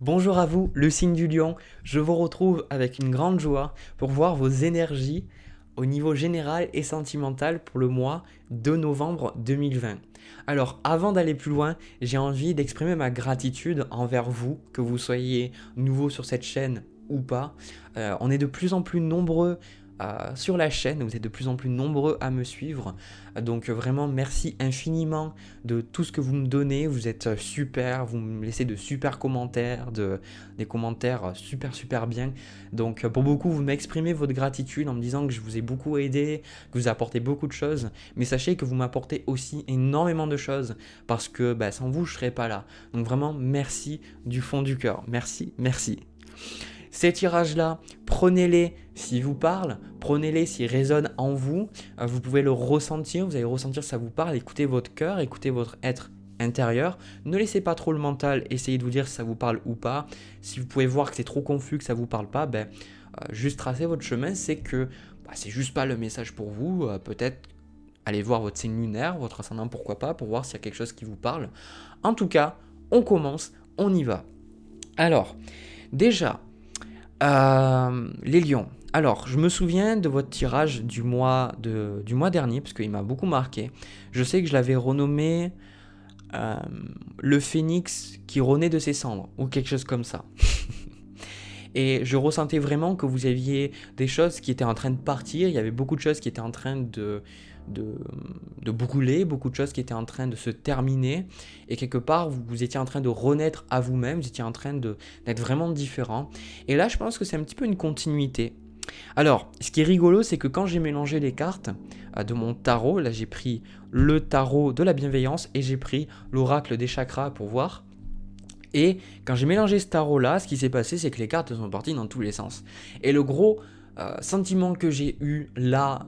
Bonjour à vous, le signe du lion. Je vous retrouve avec une grande joie pour voir vos énergies au niveau général et sentimental pour le mois de novembre 2020. Alors, avant d'aller plus loin, j'ai envie d'exprimer ma gratitude envers vous, que vous soyez nouveau sur cette chaîne ou pas. On est de plus en plus nombreux sur la chaîne, vous êtes de plus en plus nombreux à me suivre. Donc vraiment merci infiniment de tout ce que vous me donnez, vous êtes super, vous me laissez de super commentaires, des commentaires super bien. Donc pour beaucoup vous m'exprimez votre gratitude en me disant que je vous ai beaucoup aidé, que vous apportez beaucoup de choses, mais sachez que vous m'apportez aussi énormément de choses parce que sans vous je serais pas là. Donc vraiment merci du fond du cœur, merci. Ces tirages-là, prenez-les s'ils vous parlent, prenez-les s'ils résonnent en vous, vous pouvez le ressentir, vous allez ressentir si ça vous parle, écoutez votre cœur, écoutez votre être intérieur, ne laissez pas trop le mental essayer de vous dire si ça vous parle ou pas, si vous pouvez voir que c'est trop confus, que ça vous parle pas, juste tracez votre chemin, c'est que c'est juste pas le message pour vous, peut-être allez voir votre signe lunaire, votre ascendant pourquoi pas, pour voir s'il y a quelque chose qui vous parle. En tout cas, on commence, on y va. Alors, déjà, les lions. Alors, je me souviens de votre tirage du mois dernier, parce qu'il m'a beaucoup marqué. Je sais que je l'avais renommé le phénix qui renaît de ses cendres, ou quelque chose comme ça. Et je ressentais vraiment que vous aviez des choses qui étaient en train de partir, il y avait beaucoup de choses qui étaient en train de brûler, beaucoup de choses qui étaient en train de se terminer, et quelque part vous étiez en train de renaître à vous-même, vous étiez en train d'être vraiment différent. Et là je pense que c'est un petit peu une continuité. Alors, ce qui est rigolo, c'est que quand j'ai mélangé les cartes de mon tarot, là j'ai pris le tarot de la bienveillance et j'ai pris l'oracle des chakras pour voir. Et quand j'ai mélangé ce tarot-là, ce qui s'est passé, c'est que les cartes sont parties dans tous les sens. Et le gros sentiment que j'ai eu là,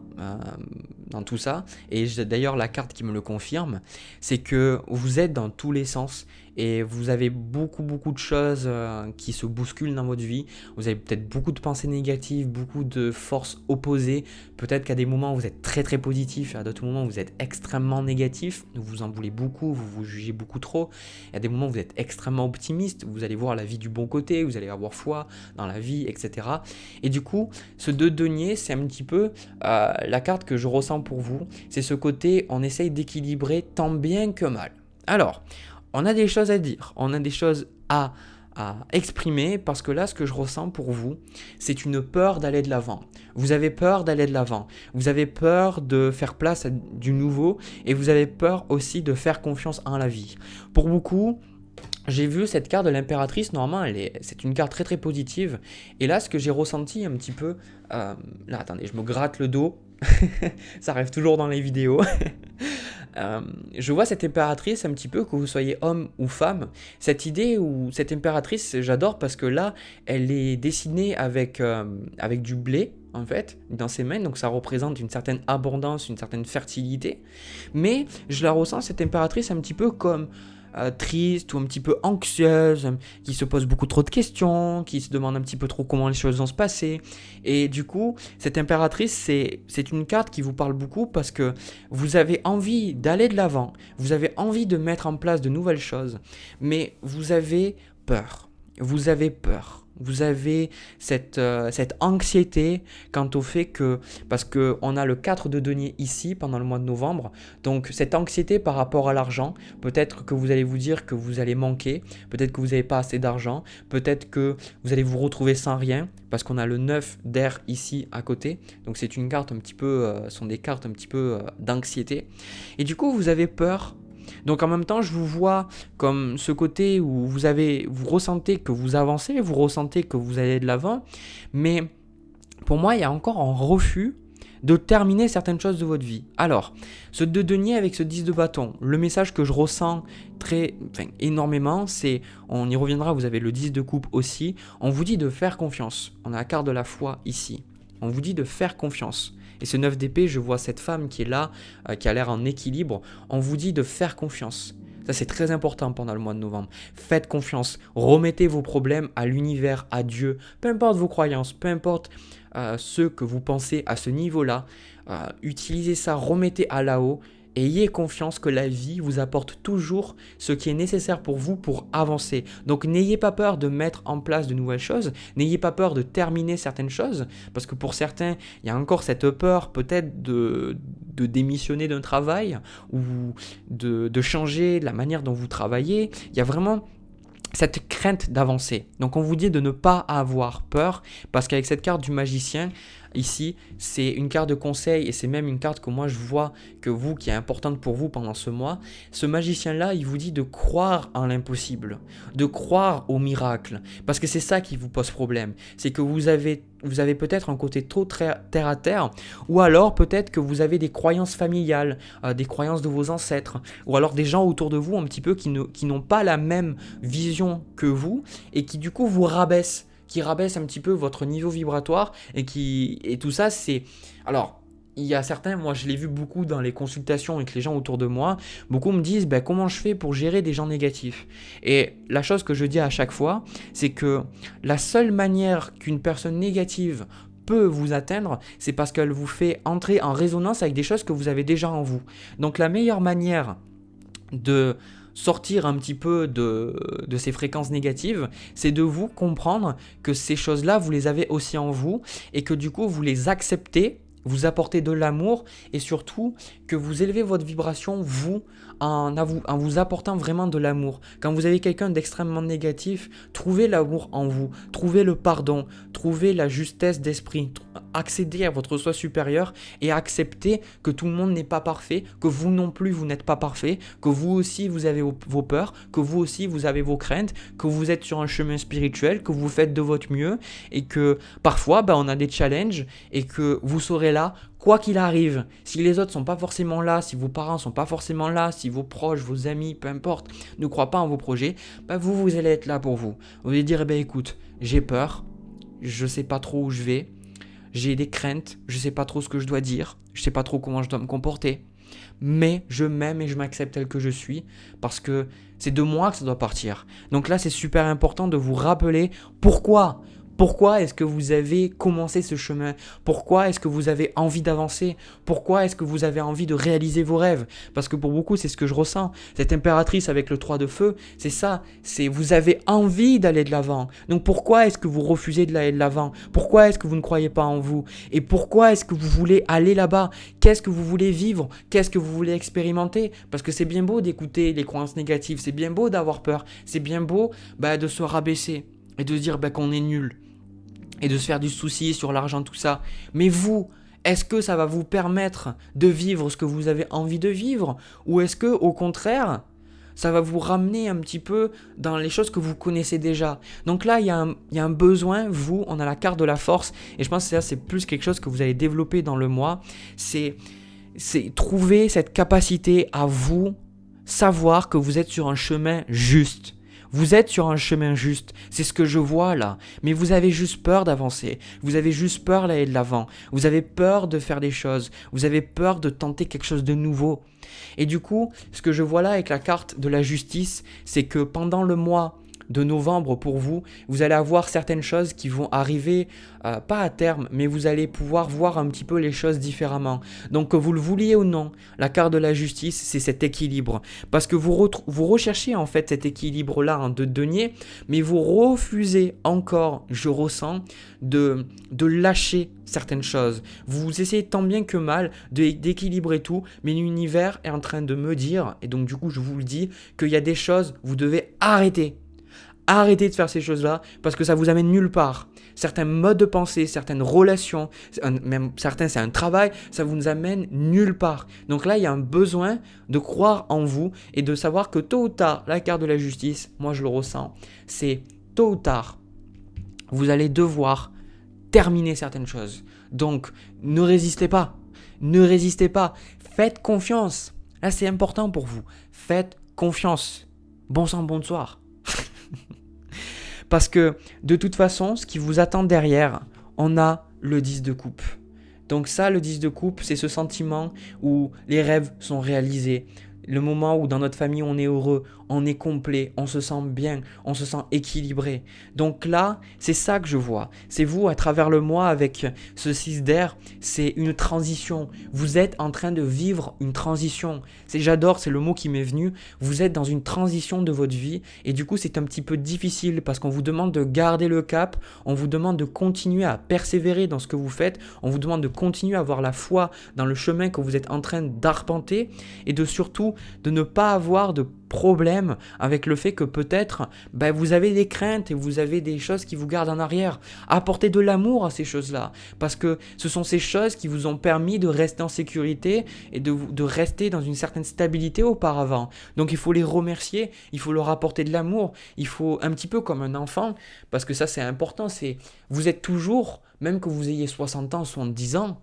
dans tout ça, et d'ailleurs la carte qui me le confirme, c'est que vous êtes dans tous les sens et vous avez beaucoup de choses qui se bousculent dans votre vie. Vous avez peut-être beaucoup de pensées négatives, beaucoup de forces opposées. Peut-être qu'à des moments vous êtes très positif, à d'autres moments vous êtes extrêmement négatif, vous vous en voulez beaucoup, vous vous jugez beaucoup trop. Il y a des moments où vous êtes extrêmement optimiste, vous allez voir la vie du bon côté, vous allez avoir foi dans la vie, etc. Et du coup, ce 2 denier, c'est un petit peu la carte que je ressens pour vous. C'est ce côté, on essaye d'équilibrer tant bien que mal. Alors, on a des choses à dire, on a des choses à exprimer, parce que là, ce que je ressens pour vous, c'est une peur d'aller de l'avant. Vous avez peur d'aller de l'avant, vous avez peur de faire place à du nouveau, et vous avez peur aussi de faire confiance en la vie. Pour beaucoup, j'ai vu cette carte de l'impératrice, normalement c'est une carte très positive, et là ce que j'ai ressenti un petit peu, là attendez, je me gratte le dos, ça arrive toujours dans les vidéos. Je vois cette impératrice un petit peu, que vous soyez homme ou femme, cette idée où cette impératrice, j'adore parce que là, elle est dessinée avec du blé, en fait, dans ses mains, donc ça représente une certaine abondance, une certaine fertilité, mais je la ressens, cette impératrice, un petit peu comme triste ou un petit peu anxieuse, qui se pose beaucoup trop de questions, qui se demande un petit peu trop comment les choses vont se passer. Et du coup, cette impératrice, c'est une carte qui vous parle beaucoup parce que vous avez envie d'aller de l'avant, vous avez envie de mettre en place de nouvelles choses, mais vous avez peur. Vous avez peur. Vous avez cette anxiété quant au fait que, parce qu'on a le 4 de denier ici pendant le mois de novembre, donc cette anxiété par rapport à l'argent, peut-être que vous allez vous dire que vous allez manquer, peut-être que vous n'avez pas assez d'argent, peut-être que vous allez vous retrouver sans rien, parce qu'on a le 9 d'air ici à côté, donc c'est une carte un petit peu, sont des cartes un petit peu d'anxiété, et du coup vous avez peur. Donc en même temps, je vous vois comme ce côté où vous ressentez que vous avancez, vous ressentez que vous allez de l'avant, mais pour moi, il y a encore un refus de terminer certaines choses de votre vie. Alors, ce 2 denier avec ce 10 de bâton, le message que je ressens énormément, c'est, on y reviendra, vous avez le 10 de coupe aussi, on vous dit de faire confiance. On a la carte de la foi ici. On vous dit de faire confiance. Et ce 9 d'épée, je vois cette femme qui est là, qui a l'air en équilibre. On vous dit de faire confiance. Ça, c'est très important pendant le mois de novembre. Faites confiance. Remettez vos problèmes à l'univers, à Dieu. Peu importe vos croyances, peu importe ce que vous pensez à ce niveau-là. Utilisez ça, remettez à là-haut ayez confiance que la vie vous apporte toujours ce qui est nécessaire pour vous pour avancer. Donc n'ayez pas peur de mettre en place de nouvelles choses, n'ayez pas peur de terminer certaines choses, parce que pour certains, il y a encore cette peur peut-être de démissionner d'un travail ou de changer la manière dont vous travaillez. Il y a vraiment cette crainte d'avancer. Donc on vous dit de ne pas avoir peur, parce qu'avec cette carte du magicien, ici, c'est une carte de conseil et c'est même une carte que moi je vois que vous, qui est importante pour vous pendant ce mois. Ce magicien-là, il vous dit de croire en l'impossible, de croire au miracle, parce que c'est ça qui vous pose problème. C'est que vous avez peut-être un côté trop terre à terre, ou alors peut-être que vous avez des croyances familiales, des croyances de vos ancêtres, ou alors des gens autour de vous un petit peu qui n'ont pas la même vision que vous et qui du coup vous rabaissent, qui rabaisse un petit peu votre niveau vibratoire et tout ça c'est... Alors, il y a certains, moi je l'ai vu beaucoup dans les consultations avec les gens autour de moi, beaucoup me disent comment je fais pour gérer des gens négatifs. Et la chose que je dis à chaque fois, c'est que la seule manière qu'une personne négative peut vous atteindre, c'est parce qu'elle vous fait entrer en résonance avec des choses que vous avez déjà en vous. Donc la meilleure manière de sortir un petit peu de ces fréquences négatives, c'est de vous comprendre que ces choses-là, vous les avez aussi en vous et que du coup, vous les acceptez, vous apportez de l'amour et surtout que vous élevez votre vibration, vous, en vous apportant vraiment de l'amour. Quand vous avez quelqu'un d'extrêmement négatif, trouvez l'amour en vous, trouvez le pardon, trouvez la justesse d'esprit, accédez à votre soi supérieur et acceptez que tout le monde n'est pas parfait, que vous non plus vous n'êtes pas parfait, que vous aussi vous avez vos peurs, que vous aussi vous avez vos craintes, que vous êtes sur un chemin spirituel, que vous faites de votre mieux et que parfois on a des challenges et que vous serez là quoi qu'il arrive. Si les autres sont pas forcément là, si vos parents sont pas forcément là, si vos proches, vos amis, peu importe, ne croient pas en vos projets, vous allez être là pour vous. Vous allez dire écoute, j'ai peur, je sais pas trop où je vais, j'ai des craintes, je sais pas trop ce que je dois dire, je sais pas trop comment je dois me comporter, mais je m'aime et je m'accepte tel que je suis parce que c'est de moi que ça doit partir. Donc là, c'est super important de vous rappeler pourquoi est-ce que vous avez commencé ce chemin? Pourquoi est-ce que vous avez envie d'avancer? Pourquoi est-ce que vous avez envie de réaliser vos rêves? Parce que pour beaucoup, c'est ce que je ressens. Cette impératrice avec le 3 de feu, c'est ça. C'est vous avez envie d'aller de l'avant. Donc pourquoi est-ce que vous refusez d'aller de l'avant? Pourquoi est-ce que vous ne croyez pas en vous? Et pourquoi est-ce que vous voulez aller là-bas? Qu'est-ce que vous voulez vivre? Qu'est-ce que vous voulez expérimenter? Parce que c'est bien beau d'écouter les croyances négatives. C'est bien beau d'avoir peur. C'est bien beau de se rabaisser et de se dire qu'on est nul. Et de se faire du souci sur l'argent, tout ça. Mais vous, est-ce que ça va vous permettre de vivre ce que vous avez envie de vivre? Ou est-ce que, au contraire, ça va vous ramener un petit peu dans les choses que vous connaissez déjà? Donc là, il y a un besoin, vous, on a la carte de la force. Et je pense que ça, c'est plus quelque chose que vous allez développer dans le mois. C'est trouver cette capacité à vous savoir que vous êtes sur un chemin juste. Vous êtes sur un chemin juste, c'est ce que je vois là, mais vous avez juste peur d'avancer, vous avez juste peur d'aller de l'avant, vous avez peur de faire des choses, vous avez peur de tenter quelque chose de nouveau. Et du coup, ce que je vois là avec la carte de la justice, c'est que pendant le mois de novembre pour vous, vous allez avoir certaines choses qui vont arriver, pas à terme, mais vous allez pouvoir voir un petit peu les choses différemment. Donc que vous le vouliez ou non, la carte de la justice, c'est cet équilibre. Parce que vous recherchez en fait cet équilibre-là en deux deniers, mais vous refusez encore, je ressens, de lâcher certaines choses. Vous essayez tant bien que mal d'équilibrer tout, mais l'univers est en train de me dire, et donc du coup je vous le dis, qu'il y a des choses, vous devez arrêter. Arrêtez de faire ces choses-là parce que ça vous amène nulle part. Certains modes de pensée, certaines relations, même certains c'est un travail, ça vous amène nulle part. Donc là, il y a un besoin de croire en vous et de savoir que tôt ou tard, la carte de la justice, moi je le ressens, c'est tôt ou tard, vous allez devoir terminer certaines choses. Donc, ne résistez pas. Ne résistez pas. Faites confiance. Là, c'est important pour vous. Faites confiance. Bon sang, bonsoir. Parce que de toute façon, ce qui vous attend derrière, on a le 10 de coupe. Donc ça, le 10 de coupe, c'est ce sentiment où les rêves sont réalisés. Le moment où dans notre famille on est heureux, on est complet, on se sent bien, on se sent équilibré. Donc là, c'est ça que je vois. C'est vous à travers le mois avec ce 6 d'air, c'est une transition. Vous êtes en train de vivre une transition. J'adore, c'est le mot qui m'est venu. Vous êtes dans une transition de votre vie et du coup, c'est un petit peu difficile parce qu'on vous demande de garder le cap, on vous demande de continuer à persévérer dans ce que vous faites, on vous demande de continuer à avoir la foi dans le chemin que vous êtes en train d'arpenter et surtout de ne pas avoir de problème avec le fait que peut-être vous avez des craintes et vous avez des choses qui vous gardent en arrière. Apportez de l'amour à ces choses-là parce que ce sont ces choses qui vous ont permis de rester en sécurité et de rester dans une certaine stabilité auparavant. Donc il faut les remercier, il faut leur apporter de l'amour, il faut un petit peu comme un enfant parce que ça c'est important, vous êtes toujours, même que vous ayez 60 ans, 70 ans,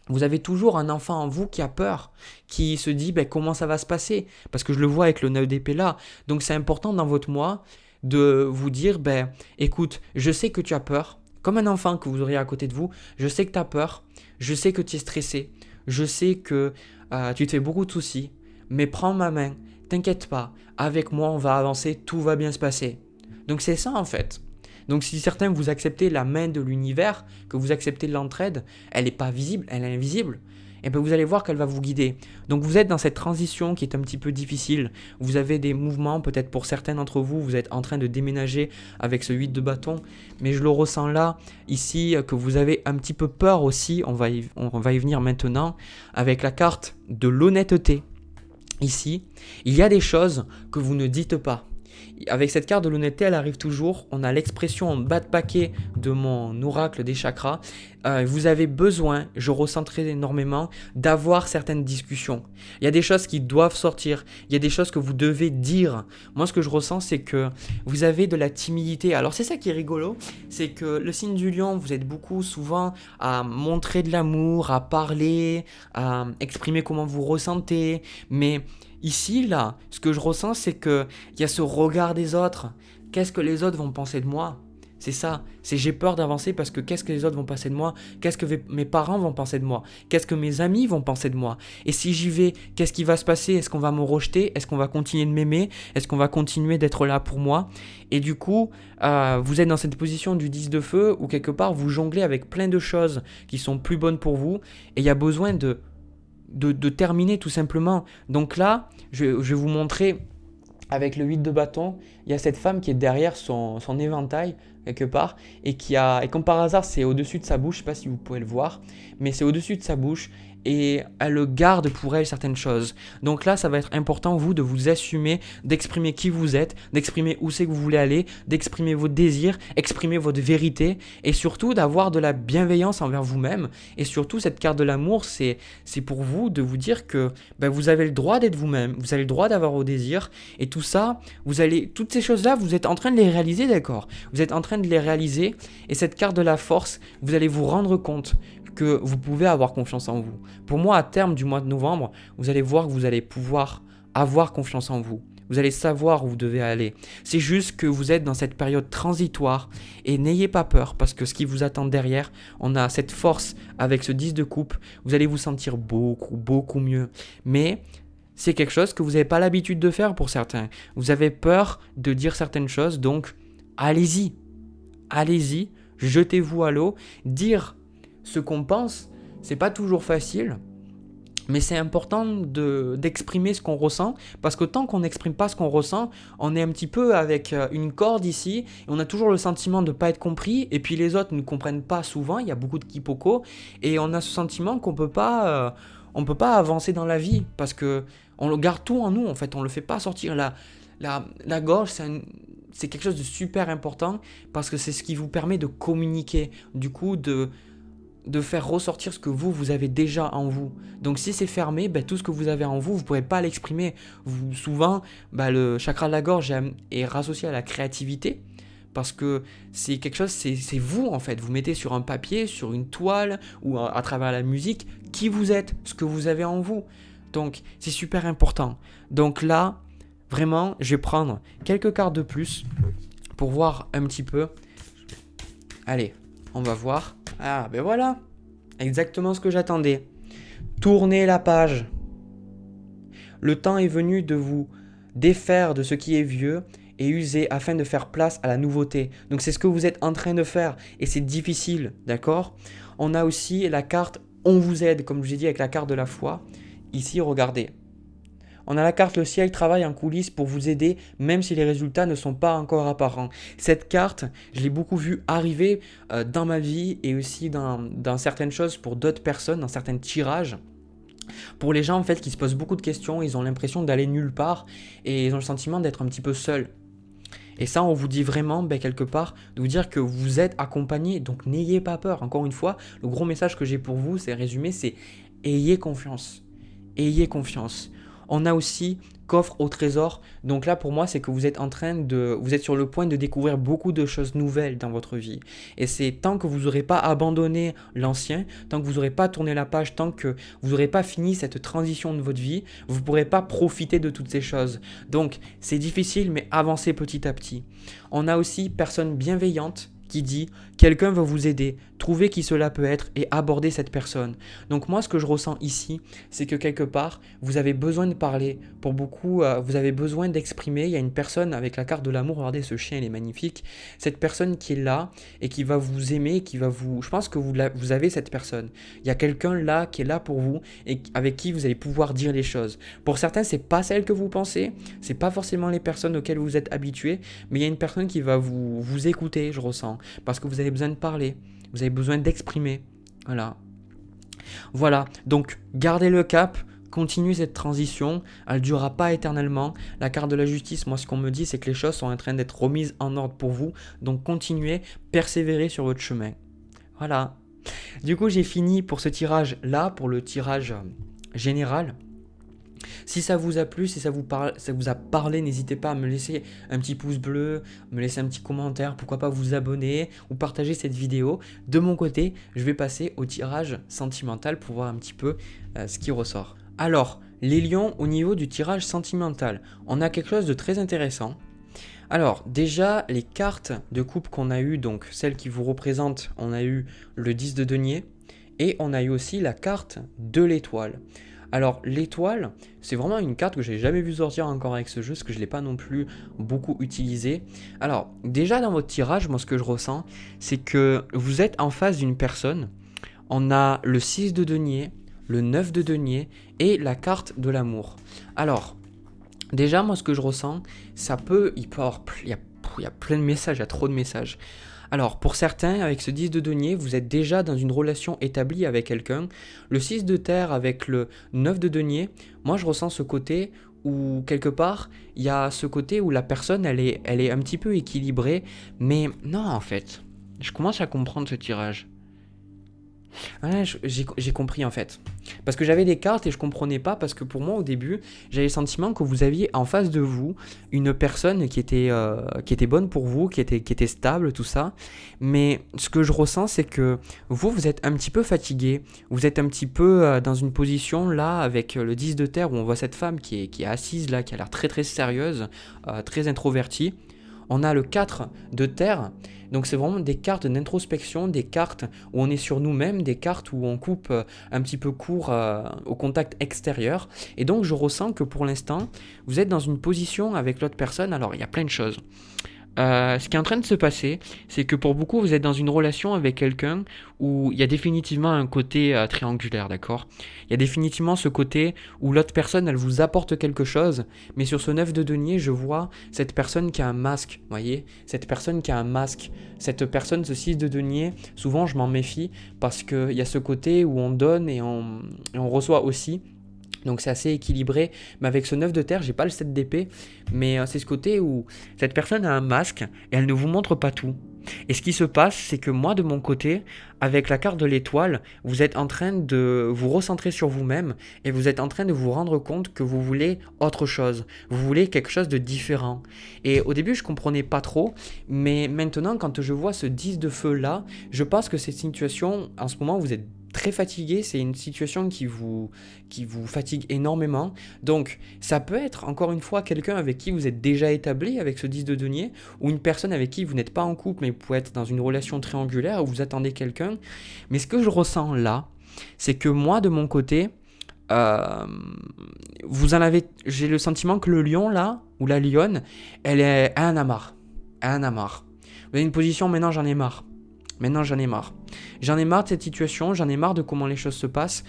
vous avez toujours un enfant en vous qui a peur, qui se dit comment ça va se passer, parce que je le vois avec le 9 d'épée là. Donc c'est important dans votre mois de vous dire, écoute, je sais que tu as peur, comme un enfant que vous auriez à côté de vous, je sais que tu as peur, je sais que tu es stressé, je sais que tu te fais beaucoup de soucis, mais prends ma main, t'inquiète pas, avec moi on va avancer, tout va bien se passer. Donc c'est ça en fait. Donc si certains vous acceptez la main de l'univers, que vous acceptez l'entraide, elle n'est pas visible, elle est invisible, et vous allez voir qu'elle va vous guider. Donc vous êtes dans cette transition qui est un petit peu difficile. Vous avez des mouvements, peut-être pour certains d'entre vous, vous êtes en train de déménager avec ce 8 de bâton, mais je le ressens là, ici, que vous avez un petit peu peur aussi, on va y venir maintenant, avec la carte de l'honnêteté. Ici, il y a des choses que vous ne dites pas. Avec cette carte de l'honnêteté, elle arrive toujours. On a l'expression en bas de paquet de mon oracle des chakras. Vous avez besoin, je ressens très énormément, d'avoir certaines discussions. Il y a des choses qui doivent sortir. Il y a des choses que vous devez dire. Moi, ce que je ressens, c'est que vous avez de la timidité. Alors, c'est ça qui est rigolo. C'est que le signe du lion, vous êtes beaucoup souvent à montrer de l'amour, à parler, à exprimer comment vous ressentez. Mais ici, là, ce que je ressens, c'est qu'il y a ce regard des autres. Qu'est-ce que les autres vont penser de moi ? C'est ça, j'ai peur d'avancer parce que qu'est-ce que les autres vont penser de moi ? Qu'est-ce que mes parents vont penser de moi ? Qu'est-ce que mes amis vont penser de moi ? Et si j'y vais, qu'est-ce qui va se passer ? Est-ce qu'on va me rejeter ? Est-ce qu'on va continuer de m'aimer ? Est-ce qu'on va continuer d'être là pour moi ? Et du coup, vous êtes dans cette position du 10 de feu où quelque part vous jonglez avec plein de choses qui sont plus bonnes pour vous et il y a besoin de terminer tout simplement. Donc là, je vais vous montrer avec le 8 de bâton, il y a cette femme qui est derrière son éventail quelque part et comme par hasard c'est au-dessus de sa bouche, je ne sais pas si vous pouvez le voir, mais c'est au-dessus de sa bouche et elle garde pour elle certaines choses. Donc là, ça va être important, vous, de vous assumer, d'exprimer qui vous êtes, d'exprimer où c'est que vous voulez aller, d'exprimer vos désirs, exprimer votre vérité et surtout d'avoir de la bienveillance envers vous-même. Et surtout, cette carte de l'amour, c'est pour vous de vous dire que vous avez le droit d'être vous-même, vous avez le droit d'avoir vos désirs et tout ça, toutes ces choses-là, vous êtes en train de les réaliser, d'accord ? Vous êtes en train de les réaliser et cette carte de la force, vous allez vous rendre compte que vous pouvez avoir confiance en vous. Pour moi, à terme du mois de novembre, vous allez voir que vous allez pouvoir avoir confiance en vous. Vous allez savoir où vous devez aller. C'est juste que vous êtes dans cette période transitoire et n'ayez pas peur parce que ce qui vous attend derrière, on a cette force avec ce 10 de coupe. Vous allez vous sentir beaucoup, beaucoup mieux. Mais c'est quelque chose que vous n'avez pas l'habitude de faire pour certains. Vous avez peur de dire certaines choses, donc allez-y. Allez-y, jetez-vous à l'eau. Dire ce qu'on pense, c'est pas toujours facile, mais c'est important d'exprimer ce qu'on ressent, parce que tant qu'on n'exprime pas ce qu'on ressent, on est un petit peu avec une corde ici, et on a toujours le sentiment de ne pas être compris, et puis les autres ne comprennent pas souvent, il y a beaucoup de quiproquos, et on a ce sentiment qu'on peut pas avancer dans la vie, parce que on le garde tout en nous, en fait, on le fait pas sortir. La gorge, c'est quelque chose de super important, parce que c'est ce qui vous permet de communiquer, du coup de faire ressortir ce que vous avez déjà en vous. Donc si c'est fermé, tout ce que vous avez en vous, vous ne pourrez pas l'exprimer. Souvent, le chakra de la gorge est rassocié à la créativité, parce que c'est quelque chose, c'est vous en fait. Vous mettez sur un papier, sur une toile, ou à travers la musique, qui vous êtes, ce que vous avez en vous. Donc c'est super important. Donc là, vraiment, je vais prendre quelques cartes de plus pour voir un petit peu. Allez, on va voir. Ah, voilà, exactement ce que j'attendais. Tournez la page. Le temps est venu de vous défaire de ce qui est vieux et usé afin de faire place à la nouveauté. Donc c'est ce que vous êtes en train de faire et c'est difficile, d'accord? On a aussi la carte On vous aide, comme je vous ai dit avec la carte de la foi. Ici, regardez. On a la carte Le ciel travaille en coulisses pour vous aider même si les résultats ne sont pas encore apparents. Cette carte, je l'ai beaucoup vue arriver dans ma vie et aussi dans certaines choses pour d'autres personnes, dans certains tirages. Pour les gens en fait qui se posent beaucoup de questions, ils ont l'impression d'aller nulle part et ils ont le sentiment d'être un petit peu seuls. Et ça, on vous dit vraiment, quelque part, de vous dire que vous êtes accompagné, donc n'ayez pas peur. Encore une fois, le gros message que j'ai pour vous, c'est résumé, c'est ayez confiance. Ayez confiance. On a aussi coffre au trésor. Donc là, pour moi, c'est que vous êtes vous êtes sur le point de découvrir beaucoup de choses nouvelles dans votre vie. Et c'est tant que vous n'aurez pas abandonné l'ancien, tant que vous n'aurez pas tourné la page, tant que vous n'aurez pas fini cette transition de votre vie, vous ne pourrez pas profiter de toutes ces choses. Donc, c'est difficile, mais avancez petit à petit. On a aussi personne bienveillante qui dit quelqu'un va vous aider, trouvez qui cela peut être et abordez cette personne. Donc moi ce que je ressens ici, c'est que quelque part, vous avez besoin de parler. Pour beaucoup, vous avez besoin d'exprimer. Il y a une personne avec la carte de l'amour, regardez ce chien, il est magnifique. Cette personne qui est là et qui va vous aimer, je pense que vous avez cette personne. Il y a quelqu'un là qui est là pour vous et avec qui vous allez pouvoir dire les choses. Pour certains, c'est pas celle que vous pensez, c'est pas forcément les personnes auxquelles vous êtes habitués, mais il y a une personne qui va vous écouter, je ressens. Parce que vous avez besoin de parler, vous avez besoin d'exprimer. Voilà, donc gardez le cap, continuez cette transition, elle ne durera pas éternellement. La carte de la justice, moi ce qu'on me dit, c'est que les choses sont en train d'être remises en ordre pour vous. Donc continuez, persévérez sur votre chemin. Voilà. Du coup, j'ai fini pour ce tirage-là, pour le tirage général. Si ça vous a plu, si ça vous a parlé, n'hésitez pas à me laisser un petit pouce bleu, me laisser un petit commentaire, pourquoi pas vous abonner ou partager cette vidéo. De mon côté, je vais passer au tirage sentimental pour voir un petit peu ce qui ressort. Alors, les lions, au niveau du tirage sentimental, on a quelque chose de très intéressant. Alors, déjà, les cartes de coupe qu'on a eues, donc celles qui vous représentent, on a eu le 10 de denier et on a eu aussi la carte de l'étoile. Alors l'étoile, c'est vraiment une carte que j'ai jamais vu sortir encore avec ce jeu, parce que je ne l'ai pas non plus beaucoup utilisé. Alors déjà dans votre tirage, moi ce que je ressens, c'est que vous êtes en face d'une personne. On a le 6 de denier, le 9 de denier et la carte de l'amour. Alors déjà moi ce que je ressens, il y a plein de messages, il y a trop de messages. Alors, pour certains, avec ce 10 de denier, vous êtes déjà dans une relation établie avec quelqu'un. Le 6 de terre avec le 9 de denier, moi je ressens ce côté où, quelque part, il y a ce côté où la personne, elle est un petit peu équilibrée. Mais non, en fait, je commence à comprendre ce tirage. Ouais, j'ai compris en fait. Parce que j'avais des cartes et je comprenais pas, parce que pour moi au début, j'avais le sentiment que vous aviez en face de vous une personne qui était bonne pour vous, qui était stable, tout ça. Mais ce que je ressens, c'est que vous êtes un petit peu fatigué. Vous êtes un petit peu dans une position là, avec le 10 de terre, où on voit cette femme qui est assise là, qui a l'air très très sérieuse, très introvertie. On a le 4 de terre, donc c'est vraiment des cartes d'introspection, des cartes où on est sur nous-mêmes, des cartes où on coupe un petit peu court au contact extérieur. Et donc je ressens que pour l'instant, vous êtes dans une position avec l'autre personne. Alors il y a plein de choses. Ce qui est en train de se passer, c'est que pour beaucoup, vous êtes dans une relation avec quelqu'un où il y a définitivement un côté triangulaire, d'accord? Il y a définitivement ce côté où l'autre personne, elle vous apporte quelque chose, mais sur ce 9 de denier, je vois cette personne qui a un masque, vous voyez? Cette personne qui a un masque, cette personne, ce 6 de denier, souvent je m'en méfie parce qu'il y a ce côté où on donne et on reçoit aussi. Donc c'est assez équilibré, mais avec ce 9 de terre, j'ai pas le 7 d'épée, mais c'est ce côté où cette personne a un masque et elle ne vous montre pas tout. Et ce qui se passe, c'est que moi de mon côté, avec la carte de l'étoile, vous êtes en train de vous recentrer sur vous-même et vous êtes en train de vous rendre compte que vous voulez autre chose, vous voulez quelque chose de différent. Et au début, je comprenais pas trop, mais maintenant, quand je vois ce 10 de feu là, je pense que cette situation, en ce moment, vous êtes très fatigué, c'est une situation qui vous fatigue énormément. Donc, ça peut être, encore une fois, quelqu'un avec qui vous êtes déjà établi avec ce 10 de denier, ou une personne avec qui vous n'êtes pas en couple, mais vous pouvez être dans une relation triangulaire où vous attendez quelqu'un. Mais ce que je ressens là, c'est que moi, de mon côté, euh, j'ai le sentiment que le lion là, ou la lionne, elle en a marre. Elle en a marre. Vous avez une position, maintenant j'en ai marre. Maintenant j'en ai marre. J'en ai marre de cette situation, j'en ai marre de comment les choses se passent.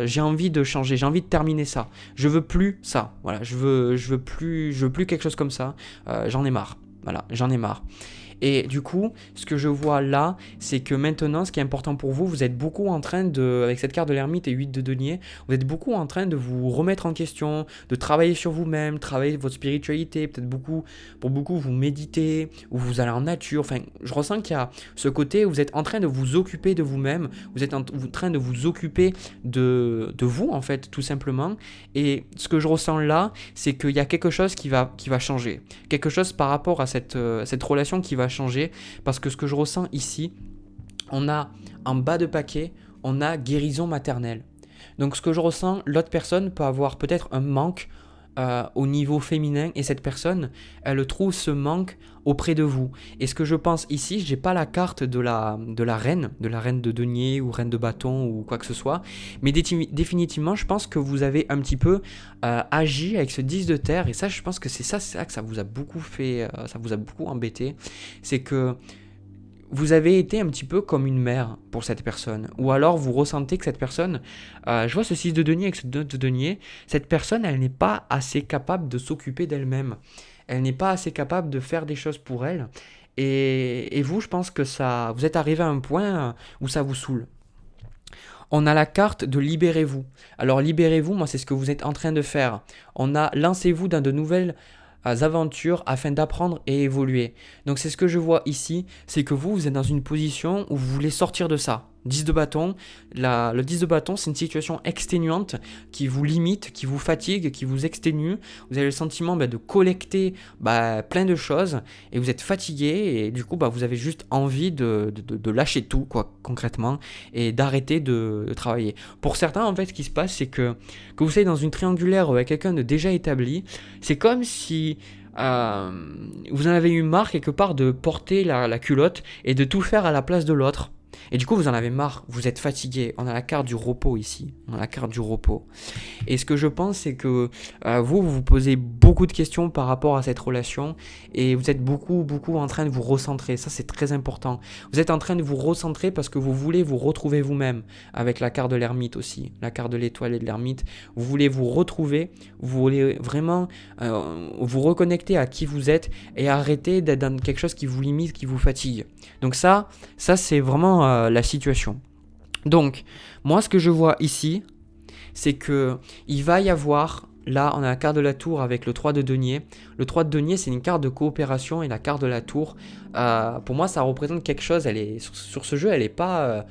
J'ai envie de changer, j'ai envie de terminer ça. Je veux plus ça. Voilà, je veux plus quelque chose comme ça. J'en ai marre. Voilà, j'en ai marre. Et du coup, ce que je vois là, c'est que maintenant, ce qui est important pour vous, vous êtes beaucoup en train de, avec cette carte de l'ermite et 8 de denier, vous êtes beaucoup en train de vous remettre en question, de travailler sur vous-même, travailler votre spiritualité, peut-être pour beaucoup, vous méditez, ou vous allez en nature. Enfin, je ressens qu'il y a ce côté où vous êtes en train de vous occuper de vous-même, vous êtes en train de vous occuper de vous, en fait, tout simplement. Et ce que je ressens là, c'est qu'il y a quelque chose qui va changer. Quelque chose par rapport à cette relation qui va changer, parce que ce que je ressens ici, on a en bas de paquet, on a guérison maternelle. Donc ce que je ressens, l'autre personne peut avoir peut-être un manque au niveau féminin, et cette personne, elle trouve ce manque auprès de vous. Et ce que je pense ici, j'ai pas la carte de la reine de denier ou reine de bâton ou quoi que ce soit, mais définitivement, je pense que vous avez un petit peu agi avec ce 10 de terre, et ça, je pense que c'est ça que ça vous a beaucoup fait, ça vous a beaucoup embêté, c'est que vous avez été un petit peu comme une mère pour cette personne. Ou alors vous ressentez que cette personne, je vois ce 6 de denier avec ce 2 de denier, cette personne, elle n'est pas assez capable de s'occuper d'elle-même. Elle n'est pas assez capable de faire des choses pour elle. Et vous, je pense que vous êtes arrivé à un point où ça vous saoule. On a la carte de libérez-vous. Alors libérez-vous, moi c'est ce que vous êtes en train de faire. On a lancez-vous dans de nouvelles aventures afin d'apprendre et évoluer. Donc c'est ce que je vois ici, c'est que vous êtes dans une position où vous voulez sortir de ça. 10 de bâton, le 10 de bâton, c'est une situation exténuante qui vous limite, qui vous fatigue, qui vous exténue. Vous avez le sentiment de collecter plein de choses et vous êtes fatigué, et du coup vous avez juste envie de lâcher tout, quoi, concrètement, et d'arrêter de travailler. Pour certains, en fait, ce qui se passe, c'est que vous soyez dans une triangulaire avec quelqu'un de déjà établi, c'est comme si vous en avez eu marre quelque part de porter la culotte et de tout faire à la place de l'autre. Et du coup, vous en avez marre, vous êtes fatigué. On a la carte du repos ici. On a la carte du repos. Et ce que je pense, c'est que vous posez beaucoup de questions par rapport à cette relation. Et vous êtes beaucoup en train de vous recentrer. Ça, c'est très important. Vous êtes en train de vous recentrer parce que vous voulez vous retrouver vous-même. Avec la carte de l'ermite aussi. La carte de l'étoile et de l'ermite. Vous voulez vous retrouver. Vous voulez vraiment vous reconnecter à qui vous êtes. Et arrêter d'être dans quelque chose qui vous limite, qui vous fatigue. Donc ça c'est vraiment la situation. Donc, moi, ce que je vois ici, c'est que il va y avoir, là, on a la carte de la tour avec le 3 de denier. Le 3 de denier, c'est une carte de coopération, et la carte de la tour, pour moi, ça représente quelque chose. Elle est, sur ce jeu, elle n'est pas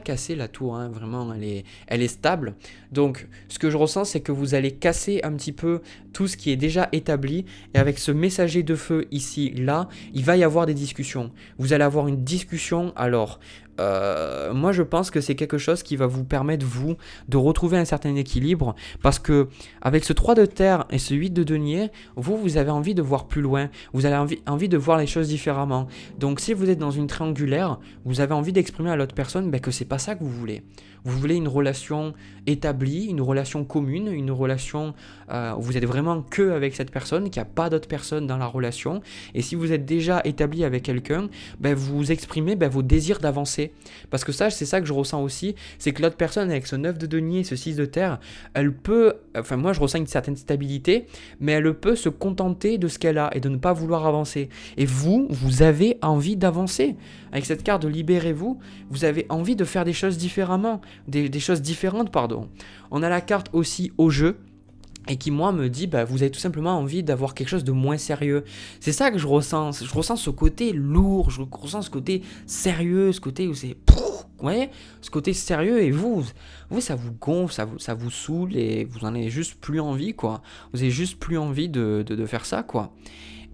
cassée, la tour, hein, vraiment, elle est stable. Donc, ce que je ressens, c'est que vous allez casser un petit peu tout ce qui est déjà établi, et avec ce messager de feu ici, là, il va y avoir des discussions. Vous allez avoir une discussion, alors, moi je pense que c'est quelque chose qui va vous permettre, vous, de retrouver un certain équilibre, parce que avec ce 3 de terre et ce 8 de denier, vous avez envie de voir plus loin, vous avez envie de voir les choses différemment. Donc si vous êtes dans une triangulaire, vous avez envie d'exprimer à l'autre personne que c'est pas ça que vous voulez. Vous voulez une relation établie, une relation commune, une relation où vous êtes vraiment que avec cette personne, qu'il n'y a pas d'autres personnes dans la relation. Et si vous êtes déjà établi avec quelqu'un, vous exprimez vos désirs d'avancer. Parce que ça, c'est ça que je ressens aussi, c'est que l'autre personne avec ce 9 de denier, ce 6 de terre, elle peut, enfin moi je ressens une certaine stabilité, mais elle peut se contenter de ce qu'elle a et de ne pas vouloir avancer. Et vous avez envie d'avancer. Avec cette carte de libérez-vous, vous avez envie de faire des choses différemment, des choses différentes, pardon. On a la carte aussi au jeu, et qui, moi, me dit, vous avez tout simplement envie d'avoir quelque chose de moins sérieux. C'est ça que je ressens. Je ressens ce côté lourd, je ressens ce côté sérieux, ce côté où c'est... Ouais, ce côté sérieux, et vous, ça vous gonfle, ça vous saoule, et vous en avez juste plus envie, quoi. Vous avez juste plus envie de faire ça, quoi.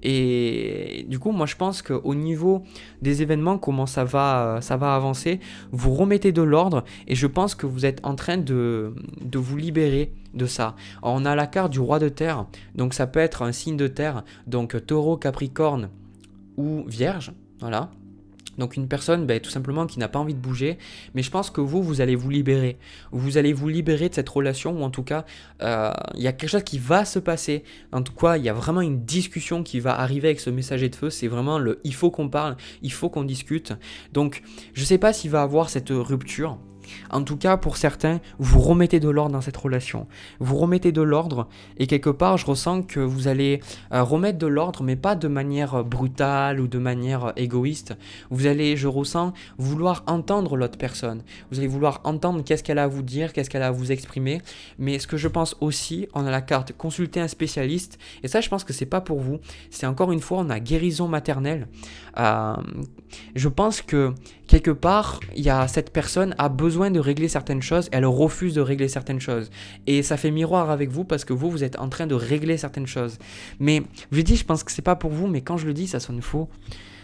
Et du coup, moi je pense qu'au niveau des événements, comment ça va avancer, vous remettez de l'ordre, et je pense que vous êtes en train de vous libérer de ça. Alors, on a la carte du roi de terre, donc ça peut être un signe de terre, donc taureau, capricorne ou vierge, voilà. Donc une personne tout simplement qui n'a pas envie de bouger, mais je pense que vous allez vous libérer. Vous allez vous libérer de cette relation, ou en tout cas, il y a quelque chose qui va se passer. En tout cas, il y a vraiment une discussion qui va arriver avec ce messager de feu. C'est vraiment il faut qu'on parle, il faut qu'on discute. Donc je ne sais pas s'il va avoir cette rupture. En tout cas, pour certains, vous remettez de l'ordre dans cette relation. Vous remettez de l'ordre et quelque part, je ressens que vous allez remettre de l'ordre, mais pas de manière brutale ou de manière égoïste. Vous allez, je ressens, vouloir entendre l'autre personne. Vous allez vouloir entendre qu'est-ce qu'elle a à vous dire, qu'est-ce qu'elle a à vous exprimer. Mais ce que je pense aussi, on a la carte consulter un spécialiste. Et ça, je pense que c'est pas pour vous. C'est encore une fois, on a guérison maternelle. Je pense que quelque part, cette personne a besoin de régler certaines choses, elle refuse de régler certaines choses. Et ça fait miroir avec vous parce que vous êtes en train de régler certaines choses. Mais je dis, je pense que c'est pas pour vous, mais quand je le dis, ça sonne faux.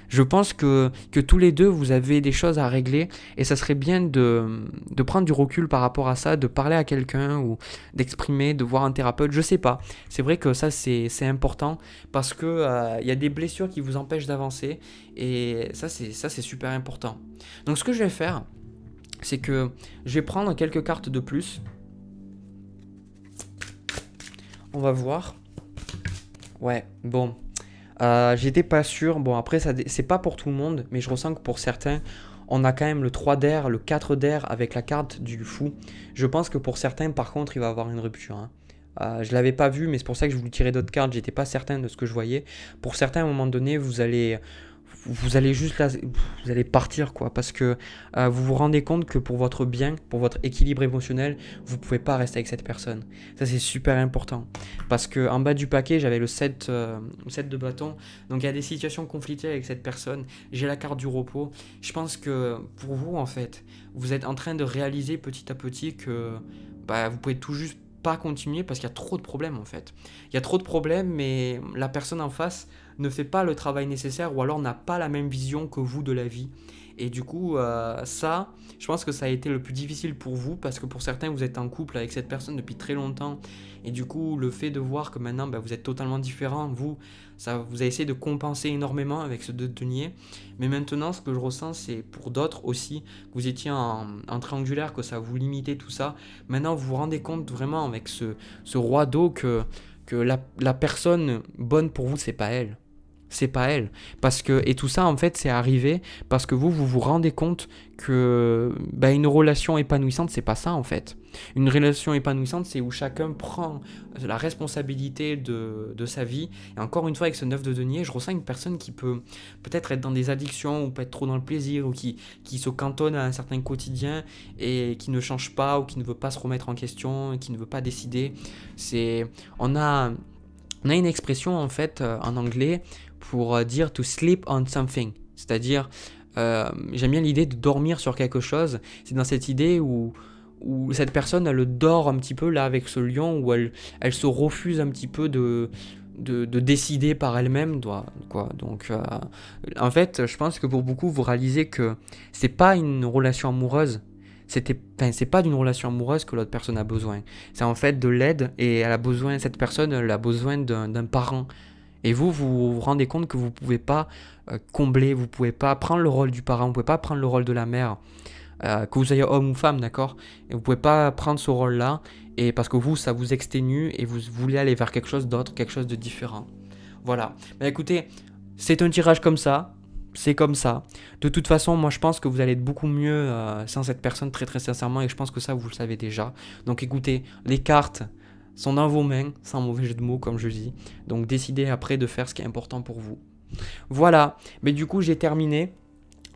Je pense que tous les deux, vous avez des choses à régler et ça serait bien de prendre du recul par rapport à ça, de parler à quelqu'un ou d'exprimer, de voir un thérapeute, je sais pas. C'est vrai que ça, c'est important parce que y a des blessures qui vous empêchent d'avancer et ça, c'est super important. Donc ce que je vais faire, c'est que je vais prendre quelques cartes de plus. On va voir. Ouais, bon. J'étais pas sûr. Bon, après, c'est pas pour tout le monde, mais je ressens que pour certains, on a quand même le 3 d'air, le 4 d'air avec la carte du fou. Je pense que pour certains, par contre, il va y avoir une rupture. Je l'avais pas vu, mais c'est pour ça que je voulais tirer d'autres cartes. J'étais pas certain de ce que je voyais. Pour certains, à un moment donné, vous allez juste là, vous allez partir quoi, parce que vous vous rendez compte que pour votre bien, pour votre équilibre émotionnel, vous pouvez pas rester avec cette personne. Ça c'est super important, parce que en bas du paquet j'avais le 7 de bâton, donc il y a des situations conflictuelles avec cette personne. J'ai la carte du repos. Je pense que pour vous en fait, vous êtes en train de réaliser petit à petit que vous pouvez tout juste pas continuer parce qu'il y a trop de problèmes en fait. Il y a trop de problèmes, mais la personne en face ne fait pas le travail nécessaire ou alors n'a pas la même vision que vous de la vie. Et du coup, ça, je pense que ça a été le plus difficile pour vous parce que pour certains, vous êtes en couple avec cette personne depuis très longtemps. Et du coup, le fait de voir que maintenant, vous êtes totalement différent, vous avez essayé de compenser énormément avec ce 2 de denier. Mais maintenant, ce que je ressens, c'est pour d'autres aussi, que vous étiez en triangulaire, que ça vous limitait tout ça. Maintenant, vous vous rendez compte vraiment avec ce roi d'eau que la personne bonne pour vous, c'est pas elle. C'est pas elle. Et tout ça, en fait, c'est arrivé parce que vous vous rendez compte que une relation épanouissante, c'est pas ça, en fait. Une relation épanouissante, c'est où chacun prend la responsabilité de sa vie. Et encore une fois, avec ce 9 de denier, je ressens une personne qui peut peut-être être dans des addictions ou peut être trop dans le plaisir ou qui se cantonne à un certain quotidien et qui ne change pas ou qui ne veut pas se remettre en question et qui ne veut pas décider. On a une expression, en fait, en anglais pour dire to sleep on something, c'est-à-dire j'aime bien l'idée de dormir sur quelque chose. C'est dans cette idée où cette personne elle dort un petit peu là avec ce lion, où elle se refuse un petit peu de décider par elle-même quoi. Donc en fait je pense que pour beaucoup vous réalisez que c'est pas une relation amoureuse. C'est pas d'une relation amoureuse que l'autre personne a besoin. C'est en fait de l'aide et cette personne elle a besoin d'un parent. Et vous vous rendez compte que vous ne pouvez pas combler, vous ne pouvez pas prendre le rôle du parent, vous ne pouvez pas prendre le rôle de la mère, que vous soyez homme ou femme, d'accord ? Et vous ne pouvez pas prendre ce rôle-là, et parce que vous, ça vous exténue et vous voulez aller vers quelque chose d'autre, quelque chose de différent. Voilà. Écoutez, c'est un tirage comme ça, c'est comme ça. De toute façon, moi je pense que vous allez être beaucoup mieux sans cette personne, très très sincèrement, et je pense que ça vous le savez déjà. Donc écoutez, les cartes sont dans vos mains, sans mauvais jeu de mots comme je dis. Donc décidez après de faire ce qui est important pour vous. Voilà, mais du coup j'ai terminé.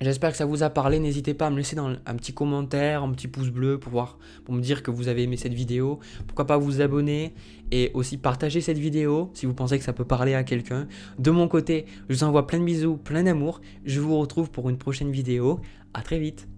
J'espère que ça vous a parlé. N'hésitez pas à me laisser un petit commentaire, un petit pouce bleu pour me dire que vous avez aimé cette vidéo. Pourquoi pas vous abonner et aussi partager cette vidéo si vous pensez que ça peut parler à quelqu'un. De mon côté, je vous envoie plein de bisous, plein d'amour. Je vous retrouve pour une prochaine vidéo. À très vite.